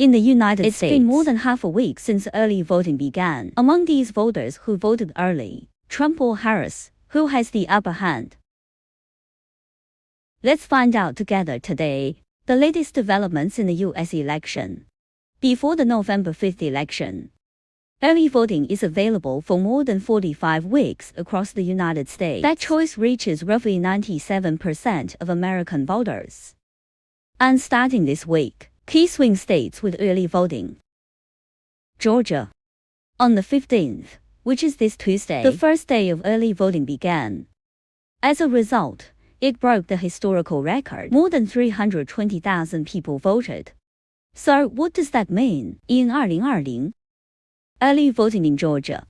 In the United States, it's been more than half a week since early voting began. Among these voters who voted early, Trump or Harris, who has the upper hand? Let's find out together today the latest developments in the U.S. election. Before the November 5th election, early voting is available for more than 45 weeks across the United States. That choice reaches roughly 97% of American voters. And starting this week, key swing states with early voting. Georgia. On the 15th, which is this Tuesday, the first day of early voting began. As a result, it broke the historical record. More than 320,000 people voted. So what does that mean in 2020? Early voting in Georgia.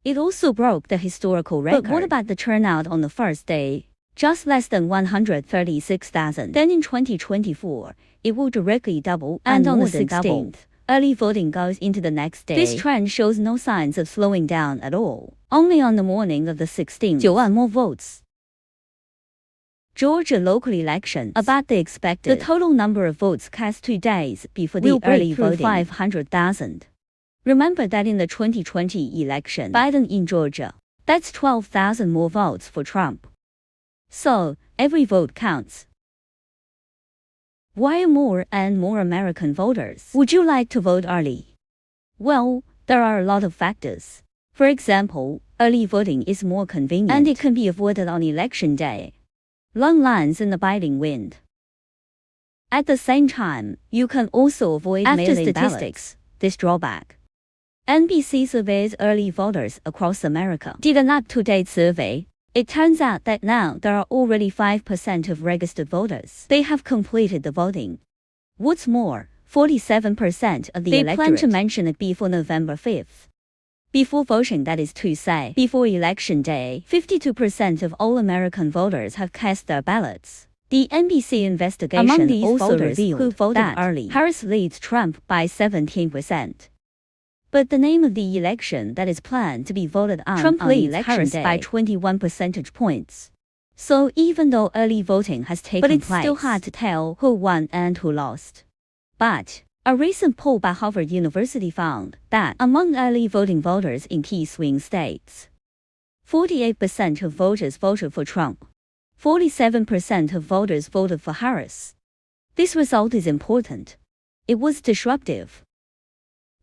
It also broke the historical record. But what about the turnout on the first day? Just less than 136,000. Then in 2024, it will directly double, and on the 16th, early voting goes into the next day. This trend shows no signs of slowing down at all. Only on the morning of the 16th, 9 万 more votes. Georgia local elections. About the expected. The total number of votes cast 2 days before the early voting 500,000. Remember that in the 2020 election, Biden in Georgia, that's 12,000 more votes for Trump. So, every vote counts. Why are more and more American voters? Would you like to vote early? Well, there are a lot of factors. For example, early voting is more convenient, and it can be avoided on election day. Long lines in the biting wind. At the same time, you can also avoid mail-in statistics, this drawback. NBC surveys early voters across America. Did an up-to-date survey. It turns out that now there are already 5% of registered voters. They have completed the voting. What's more, 47% of the electorate plan to mention it before November 5th. Before voting, that is to say, before Election Day, 52% of all American voters have cast their ballots. The NBC investigation among these also voters who voted early, Harris leads Trump by 17%. But the name of the election that is planned to be voted on Trump leads Harris by 21 percentage points. So even though early voting has taken place, it's still hard to tell who won and who lost. But a recent poll by Harvard University found that among early voting voters in key swing states, 48% of voters voted for Trump. 47% of voters voted for Harris. This result is important. It was disruptive.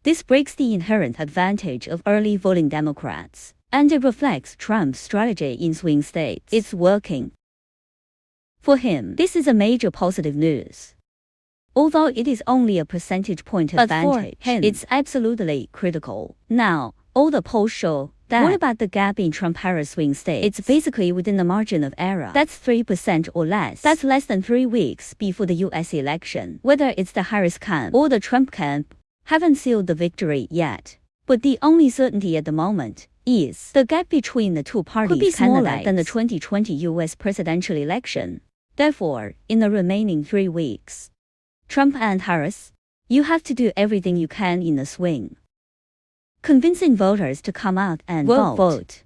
This breaks the inherent advantage of early voting Democrats, and it reflects Trump's strategy in swing states. It's working. For him, this is a major positive news. Although it is only a percentage point advantage, for him, it's absolutely critical. Now, all the polls show that. What about the gap in Trump-Harris swing states? It's basically within the margin of error. That's 3% or less. That's less than 3 weeks before the U.S. election. Whether it's the Harris camp or the Trump camp, haven't sealed the victory yet. But the only certainty at the moment is the gap between the two parties could be smaller than the 2020 U.S. presidential election. Therefore, in the remaining 3 weeks, Trump and Harris, you have to do everything you can in the swing. Convincing voters to come out and vote.